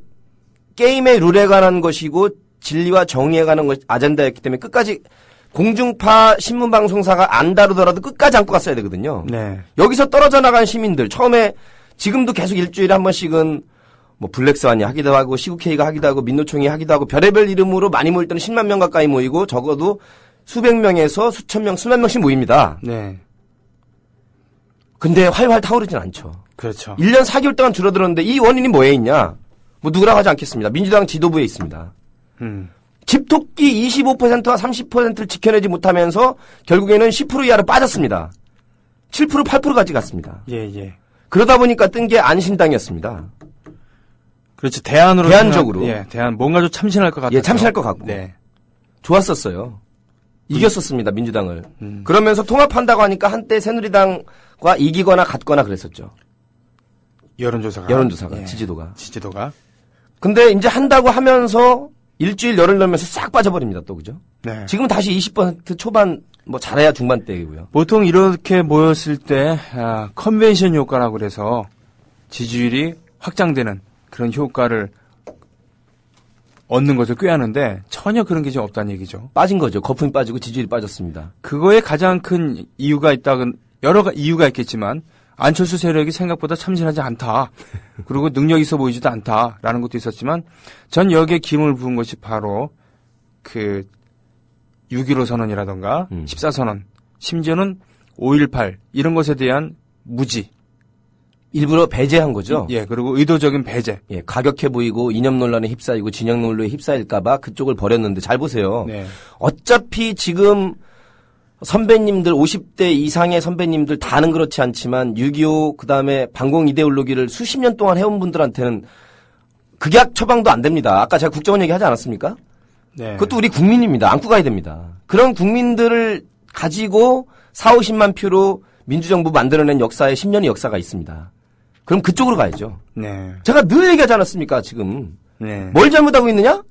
게임의 룰에 관한 것이고 진리와 정의에 관한 아젠다였기 때문에 끝까지 공중파 신문방송사가 안 다루더라도 끝까지 안고 갔어야 되거든요. 네. 여기서 떨어져 나간 시민들 처음에 지금도 계속 일주일에 한 번씩은 뭐 블랙스완이 하기도 하고 시국회의가 하기도 하고 민노총이 하기도 하고 별의별 이름으로 많이 모일 때는 10만 명 가까이 모이고 적어도 수백 명에서 수천 명, 수만 명씩 모입니다. 네. 근데 활활 타오르진 않죠. 그렇죠. 1년 4개월 동안 줄어들었는데 이 원인이 뭐에 있냐? 뭐 누구라고 하지 않겠습니다. 민주당 지도부에 있습니다. 집토끼 25%와 30%를 지켜내지 못하면서 결국에는 10% 이하로 빠졌습니다. 7%, 8%까지 갔습니다. 예. 그러다 보니까 뜬 게 안신당이었습니다. 그렇죠. 대안으로. 대안적으로. 예, 대안. 뭔가 좀 참신할 것 같아요. 예, 참신할 것 같고. 네. 좋았었어요. 이겼었습니다, 민주당을. 그러면서 통합한다고 하니까 한때 새누리당과 이기거나 같거나 그랬었죠. 여론조사가. 예. 지지도가. 근데 이제 한다고 하면서 일주일 열흘 넘으면서 싹 빠져버립니다, 또, 그죠? 네. 지금 다시 20% 초반, 뭐 잘해야 중반대이고요. 보통 이렇게 모였을 때, 컨벤션 효과라고 그래서 지지율이 확장되는 그런 효과를 얻는 것을 꾀하는데 전혀 그런 게 좀 없다는 얘기죠. 빠진 거죠. 거품이 빠지고 지지율이 빠졌습니다. 그거에 가장 큰 이유가 있다는, 여러 이유가 있겠지만, 안철수 세력이 생각보다 참신하지 않다. 그리고 능력 있어 보이지도 않다라는 것도 있었지만 전 여기에 기름을 부은 것이 바로 그 6.15 선언이라던가 14선언, 심지어는 5.18 이런 것에 대한 무지. 일부러 배제한 거죠. 예, 그리고 의도적인 배제. 예, 가격해 보이고 이념 논란에 휩싸이고 진영 논란에 휩싸일까봐 그쪽을 버렸는데 잘 보세요. 네. 어차피 지금 선배님들 50대 이상의 선배님들 다는 그렇지 않지만 6.25 그다음에 반공 이데올로기를 수십 년 동안 해온 분들한테는 극약 처방도 안 됩니다. 아까 제가 국정원 얘기하지 않았습니까? 네. 그것도 우리 국민입니다. 안고 가야 됩니다. 그런 국민들을 가지고 4, 50만 표로 민주정부 만들어낸 역사에 10년의 역사가 있습니다. 그럼 그쪽으로 가야죠. 네. 제가 늘 얘기하지 않았습니까, 지금. 네. 뭘 잘못하고 있느냐?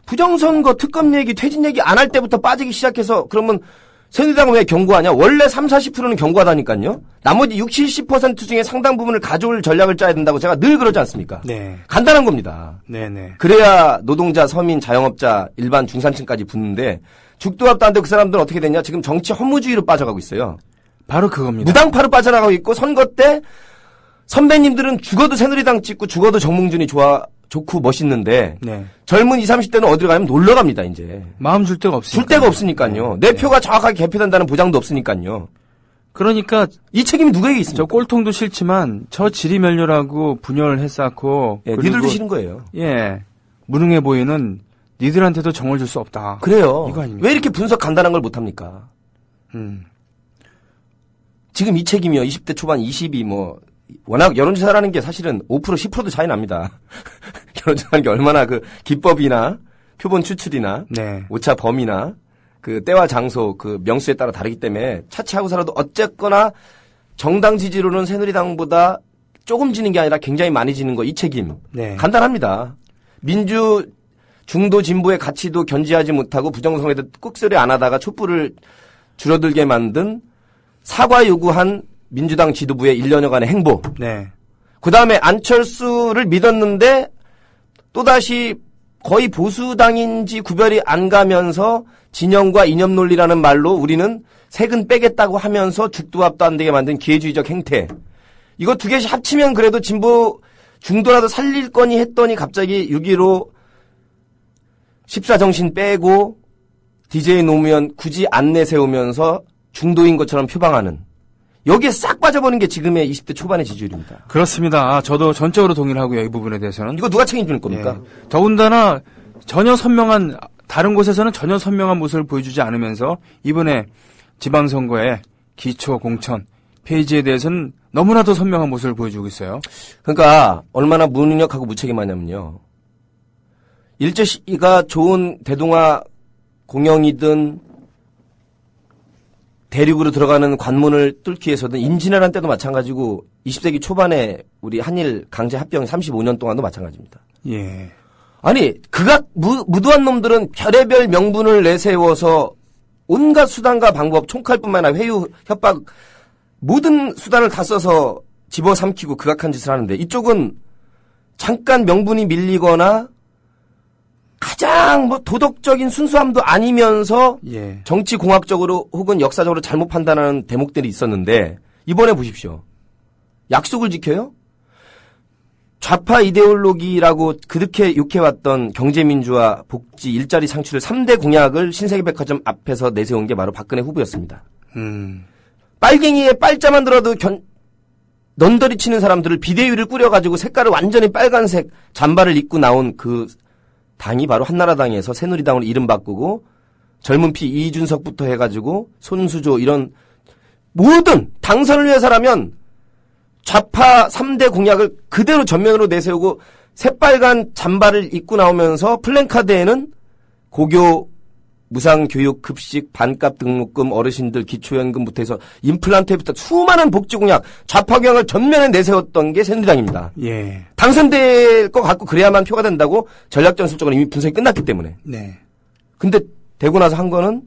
부정선거, 특검 얘기, 퇴진 얘기 안 할 때부터 빠지기 시작해서 그러면 새누리당은 왜 경고하냐? 원래 30, 40%는 경고하다니까요. 나머지 60, 70% 중에 상당 부분을 가져올 전략을 짜야 된다고 제가 늘 그러지 않습니까? 네. 간단한 겁니다. 네네. 그래야 노동자, 서민, 자영업자, 일반 중산층까지 붙는데 죽도 앞도 안 되고 그 사람들은 어떻게 됐냐? 지금 정치 허무주의로 빠져가고 있어요. 바로 그겁니다. 무당파로 빠져나가고 있고 선거 때 선배님들은 죽어도 새누리당 찍고 죽어도 정몽준이 좋고 멋있는데 네. 젊은 20, 30대는 어디로 가면 놀러 갑니다, 이제. 마음 줄 데가 없으니까. 줄 데가 없으니까요. 내 표가 정확하게 개표된다는 보장도 없으니까요. 그러니까 이 책임이 누구에게 있습니까? 저 꼴통도 싫지만 저 지리멸렬하고 분열을 했었고 예, 니들도 싫은 거예요. 예. 무능해 보이는 니들한테도 정을 줄 수 없다. 그래요. 이거 아닙니까? 왜 이렇게 분석 간단한 걸 못합니까? 지금 이 책임이요. 20대 초반 20이 뭐 워낙 여론조사라는 게 사실은 5% 10%도 차이 납니다. 여론조사라는 게 얼마나 그 기법이나 표본 추출이나 네. 오차 범위나 그 때와 장소 그 명수에 따라 다르기 때문에 차치하고서라도 어쨌거나 정당 지지로는 새누리당보다 조금 지는 게 아니라 굉장히 많이 지는 거 이 책임. 네. 간단합니다. 민주 중도 진보의 가치도 견지하지 못하고 부정선거에도 꾹소리 안 하다가 촛불을 줄어들게 만든 사과 요구한 민주당 지도부의 1년여간의 행보. 네. 그 다음에 안철수를 믿었는데 또다시 거의 보수당인지 구별이 안 가면서 진영과 이념 논리라는 말로 우리는 세금 빼겠다고 하면서 죽도 앞도 안 되게 만든 기회주의적 행태. 이거 두 개씩 합치면 그래도 진보 중도라도 살릴 거니 했더니 갑자기 6.15 14정신 빼고 DJ 노무현 굳이 안 내세우면서 중도인 것처럼 표방하는 여기에 싹 빠져버린 게 지금의 20대 초반의 지지율입니다. 그렇습니다. 저도 전적으로 동의를 하고요. 이 부분에 대해서는. 이거 누가 책임질 겁니까? 예. 더군다나 전혀 선명한 다른 곳에서는 전혀 선명한 모습을 보여주지 않으면서 이번에 지방선거에 기초 공천 페이지에 대해서는 너무나도 선명한 모습을 보여주고 있어요. 그러니까 얼마나 무능력하고 무책임하냐면요. 일제시가 좋은 대동아 공영이든 대륙으로 들어가는 관문을 뚫기 위해서든 임진왜란 때도 마찬가지고 20세기 초반에 우리 한일 강제 합병 35년 동안도 마찬가지입니다. 예. 아니 극악 무도한 놈들은 별의별 명분을 내세워서 온갖 수단과 방법 총칼뿐만 아니라 회유 협박 모든 수단을 다 써서 집어삼키고 극악한 짓을 하는데 이쪽은 잠깐 명분이 밀리거나 가장 뭐 도덕적인 순수함도 아니면서 예. 정치 공학적으로 혹은 역사적으로 잘못 판단하는 대목들이 있었는데 이번에 보십시오. 약속을 지켜요? 좌파 이데올로기라고 그렇게 욕해왔던 경제민주화, 복지, 일자리 창출을 3대 공약을 신세계백화점 앞에서 내세운 게 바로 박근혜 후보였습니다. 빨갱이에 빨자만 들어도 넌더리 치는 사람들을 비대위를 꾸려가지고 색깔을 완전히 빨간색 잠바를 입고 나온 그 당이 바로 한나라당에서 새누리당으로 이름 바꾸고 젊은 피 이준석부터 해가지고 손수조 이런 모든 당선을 위해서라면 좌파 3대 공약을 그대로 전면으로 내세우고 새빨간 잠바를 입고 나오면서 플랜카드에는 고교 무상교육 급식 반값 등록금 어르신들 기초연금부터 해서 임플란트부터 수많은 복지 공약 좌파 공약을 전면에 내세웠던 게 새누리당입니다. 예. 당선될 것 같고 그래야만 표가 된다고 전략전술적으로 이미 분석이 끝났기 때문에. 네. 근데 되고 나서 한 거는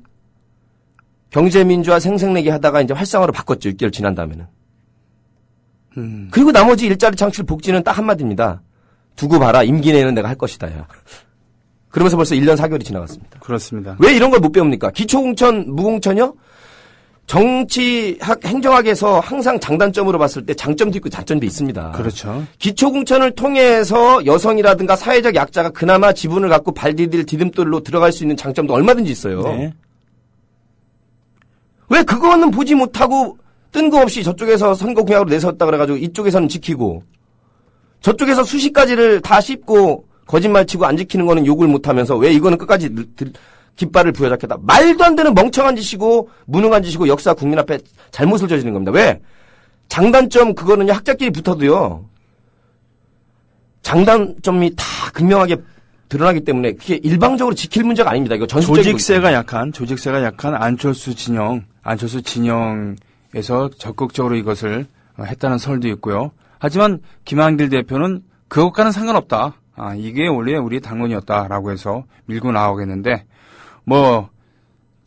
경제민주화 생색내기 하다가 이제 활성화로 바꿨죠. 6개월 지난 다음에는. 그리고 나머지 일자리 창출 복지는 딱 한마디입니다. 두고 봐라. 임기 내에는 내가 할 것이다. 야. 그러면서 벌써 1년 4개월이 지나갔습니다. 그렇습니다. 왜 이런 걸 못 배웁니까? 기초공천, 무공천이요? 정치학, 행정학에서 항상 장단점으로 봤을 때 장점도 있고 단점도 있습니다. 그렇죠. 기초공천을 통해서 여성이라든가 사회적 약자가 그나마 지분을 갖고 발 디딜 디딤돌로 들어갈 수 있는 장점도 얼마든지 있어요. 네. 왜 그거는 보지 못하고 뜬금없이 저쪽에서 선거 공약으로 내세웠다 그래가지고 이쪽에서는 지키고 저쪽에서 수십 가지를 다 씹고 거짓말치고 안 지키는 거는 욕을 못하면서 왜 이거는 끝까지 깃발을 부여잡겠다. 말도 안 되는 멍청한 짓이고 무능한 짓이고 역사 국민 앞에 잘못을 저지른 겁니다. 왜? 장단점 그거는 학자끼리 붙어도요. 장단점이 다 극명하게 드러나기 때문에 그게 일방적으로 지킬 문제가 아닙니다. 이거 조직세가 약한 안철수 진영에서 적극적으로 이것을 했다는 설도 있고요. 하지만 김한길 대표는 그것과는 상관없다. 이게 원래 우리 당론이었다라고 해서 밀고 나오겠는데,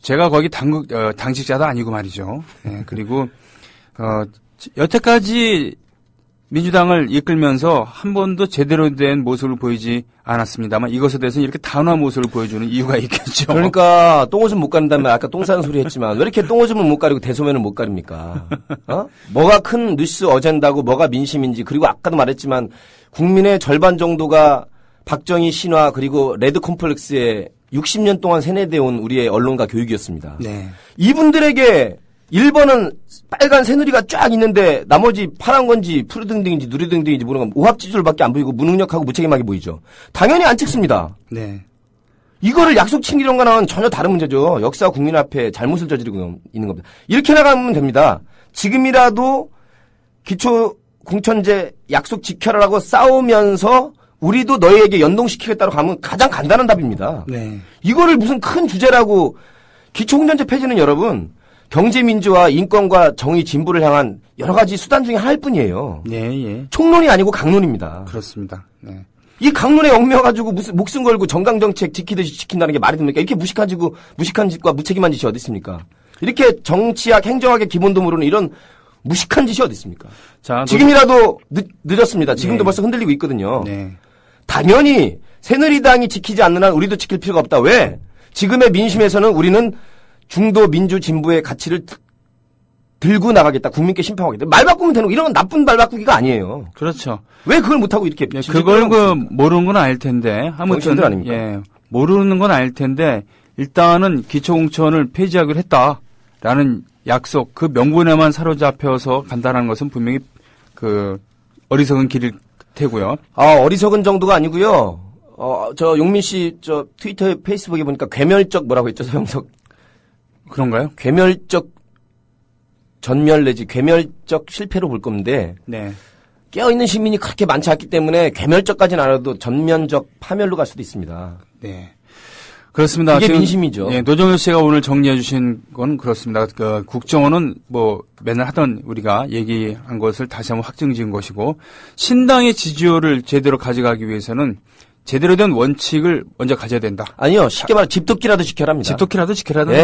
제가 거기 당직자도 아니고 말이죠. 네, 그리고, 여태까지 민주당을 이끌면서 한 번도 제대로 된 모습을 보이지 않았습니다만 이것에 대해서는 이렇게 단호한 모습을 보여주는 이유가 있겠죠. 그러니까 똥오줌 못 가린다면 아까 똥 싸는 소리 했지만 왜 이렇게 똥오줌은 못 가리고 대소면을 못 가립니까? 뭐가 큰 뉴스 어젠다고 뭐가 민심인지 그리고 아까도 말했지만 국민의 절반 정도가 박정희 신화 그리고 레드 콤플렉스에 60년 동안 세뇌되어 온 우리의 언론과 교육이었습니다. 네. 이분들에게 1번은 빨간 새누리가 쫙 있는데 나머지 파란 건지 푸르등등인지 누리등등인지 모르는 건 오합지졸밖에 안 보이고 무능력하고 무책임하게 보이죠. 당연히 안 찍습니다. 네. 이거를 약속 챙기는 거랑은 전혀 다른 문제죠. 역사와 국민 앞에 잘못을 저지르고 있는 겁니다. 이렇게 나가면 됩니다. 지금이라도 기초 공천제 약속 지켜라라고 싸우면서 우리도 너희에게 연동시키겠다고 가면 가장 간단한 답입니다. 네. 이거를 무슨 큰 주제라고 기초공천제 폐지는 여러분 경제민주화, 인권과 정의, 진보를 향한 여러 가지 수단 중에 하나일 뿐이에요. 예. 총론이 아니고 강론입니다. 그렇습니다. 네. 이 강론에 얽매여가지고 무슨 목숨 걸고 정강정책 지키듯이 지킨다는 게 말이 됩니까? 이렇게 무식한 짓과 무책임한 짓이 어디 있습니까? 이렇게 정치학, 행정학의 기본도 모르는 이런 무식한 짓이 어디 있습니까? 자, 지금이라도 늦었습니다. 지금도 네. 벌써 흔들리고 있거든요. 네. 당연히 새누리당이 지키지 않는 한 우리도 지킬 필요가 없다. 왜? 지금의 민심에서는 우리는 중도 민주 진보의 가치를 들고 나가겠다. 국민께 심판하겠다. 말 바꾸면 되는 거. 이런 건 나쁜 말 바꾸기가 아니에요. 그렇죠. 왜 그걸 못하고 이렇게. 네, 그걸 모르는 건 알 텐데. 아무튼. 아닙니까? 예. 모르는 건 알 텐데, 일단은 기초공천을 폐지하기로 했다라는 약속, 그 명분에만 사로잡혀서 간다는 것은 분명히 어리석은 길일 테고요. 어리석은 정도가 아니고요. 저 용민 씨, 트위터, 페이스북에 보니까 괴멸적 뭐라고 했죠, 서영석. 그런가요? 괴멸적 전멸 내지 괴멸적 실패로 볼 건데 네. 깨어있는 시민이 그렇게 많지 않기 때문에 괴멸적까지는 않아도 전면적 파멸로 갈 수도 있습니다. 네. 그렇습니다. 이게 지금, 민심이죠. 예, 노정효 씨가 오늘 정리해 주신 건 그렇습니다. 국정원은 맨날 하던 우리가 얘기한 것을 다시 한번 확증 지은 것이고 신당의 지지율을 제대로 가져가기 위해서는 제대로 된 원칙을 먼저 가져야 된다. 아니요. 쉽게 말해 집도끼라도 지켜랍니다. 집도끼라도 지켜라는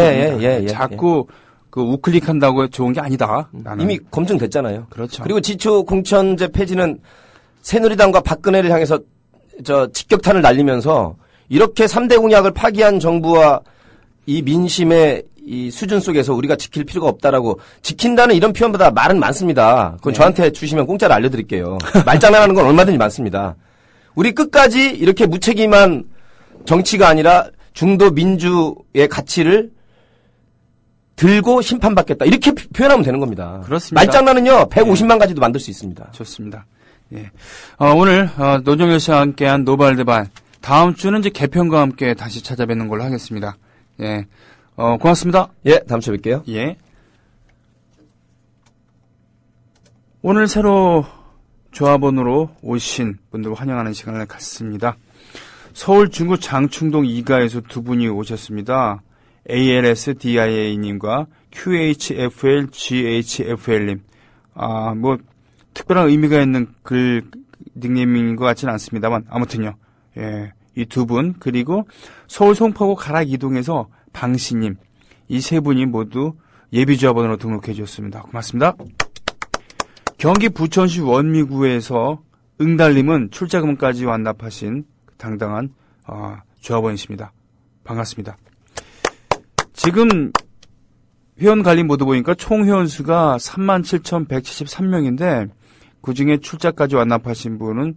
예. 자꾸 우클릭한다고 좋은 게 아니다. 이미 검증됐잖아요. 그렇죠. 그리고 지초 공천제 폐지는 새누리당과 박근혜를 향해서 직격탄을 날리면서 이렇게 3대 공약을 파기한 정부와 이 민심의 이 수준 속에서 우리가 지킬 필요가 없다라고 지킨다는 이런 표현보다 말은 많습니다. 그건 저한테 주시면 공짜로 알려드릴게요. 말장난하는 건 얼마든지 많습니다. 우리 끝까지 이렇게 무책임한 정치가 아니라 중도 민주의 가치를 들고 심판받겠다. 이렇게 표현하면 되는 겁니다. 그렇습니다. 말장난은요, 150만 가지도 만들 수 있습니다. 좋습니다. 예. 오늘, 노정열 씨와 함께한 노발대발. 다음 주는 이제 개편과 함께 다시 찾아뵙는 걸로 하겠습니다. 예. 고맙습니다. 예, 다음 주에 뵐게요. 예. 오늘 새로 조합원으로 오신 분들 환영하는 시간을 갖습니다. 서울 중구 장충동 2가에서 두 분이 오셨습니다. ALSDIA님과 QHFLGHFL님. 특별한 의미가 있는 글 닉네임인 것 같지는 않습니다만, 아무튼요. 예. 이 두 분, 그리고 서울 송파구 가락 이동에서 방씨님. 이 세 분이 모두 예비조합원으로 등록해 주셨습니다. 고맙습니다. 경기 부천시 원미구에서 응달님은 출자금까지 완납하신 당당한 조합원이십니다. 반갑습니다. 지금 회원 관리 모두 보니까 총 회원수가 37,173명인데 그중에 출자까지 완납하신 분은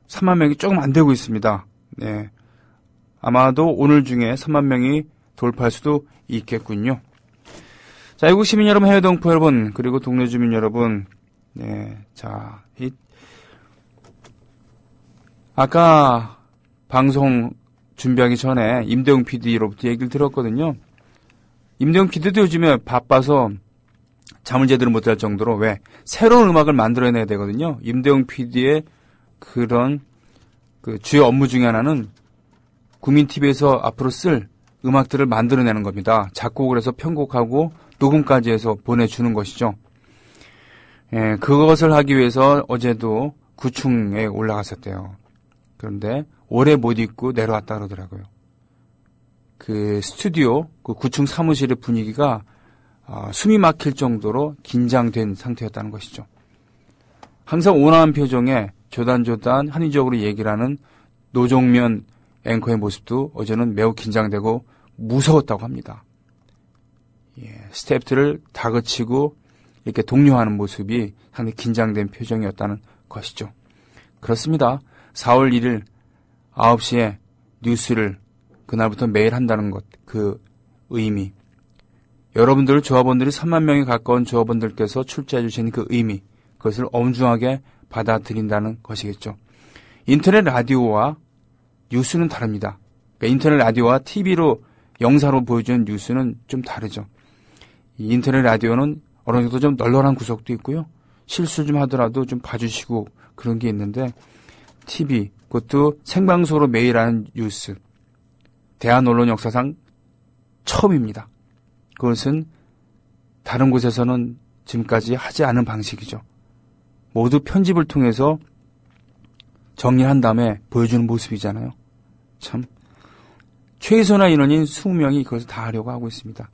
3만 명이 조금 안 되고 있습니다. 네. 아마도 오늘 중에 3만 명이 돌파할 수도 있겠군요. 자, 외국 시민 여러분, 해외 동포 여러분, 그리고 동네 주민 여러분, 네, 자, 아까 방송 준비하기 전에 임대웅 PD로부터 얘기를 들었거든요. 임대웅 PD도 요즘에 바빠서 잠을 제대로 못 잘 정도로 왜 새로운 음악을 만들어내야 되거든요. 임대웅 PD의 그런 그 주요 업무 중에 하나는 국민TV에서 앞으로 쓸 음악들을 만들어내는 겁니다. 작곡을 해서 편곡하고 녹음까지 해서 보내주는 것이죠. 예, 그것을 하기 위해서 어제도 구충에 올라갔었대요. 그런데 오래 못 있고 내려왔다 그러더라고요. 그 스튜디오, 그 구충 사무실의 분위기가 숨이 막힐 정도로 긴장된 상태였다는 것이죠. 항상 온화한 표정에 조단조단 합리적으로 얘기를 하는 노종면 앵커의 모습도 어제는 매우 긴장되고 무서웠다고 합니다. 예, 스태프들을 다그치고 이렇게 독려하는 모습이 상당히 긴장된 표정이었다는 것이죠. 그렇습니다. 4월 1일 9시에 뉴스를 그날부터 매일 한다는 것, 그 의미. 여러분들 조합원들이 3만 명에 가까운 조합원들께서 출제해 주신 그 의미, 그것을 엄중하게 받아들인다는 것이겠죠. 인터넷 라디오와 뉴스는 다릅니다. 그러니까 인터넷 라디오와 TV로 영상으로 보여주는 뉴스는 좀 다르죠. 이 인터넷 라디오는 어느 정도 좀 널널한 구석도 있고요. 실수 좀 하더라도 좀 봐주시고 그런 게 있는데 TV, 그것도 생방송으로 매일 하는 뉴스. 대한언론 역사상 처음입니다. 그것은 다른 곳에서는 지금까지 하지 않은 방식이죠. 모두 편집을 통해서 정리한 다음에 보여주는 모습이잖아요. 참 최소나 인원인 20명이 그것을 다 하려고 하고 있습니다.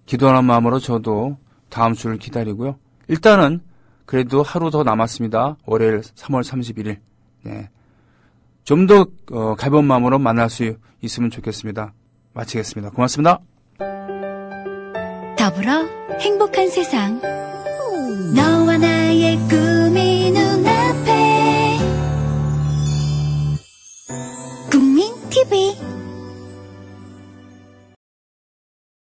기도하는 마음으로 저도 다음 주를 기다리고요. 일단은 그래도 하루 더 남았습니다. 월요일 3월 31일. 네. 좀 더 가벼운 마음으로 만날 수 있으면 좋겠습니다. 마치겠습니다. 고맙습니다. 더불어 행복한 세상. 너와 나의 꿈이 눈앞에 국민 TV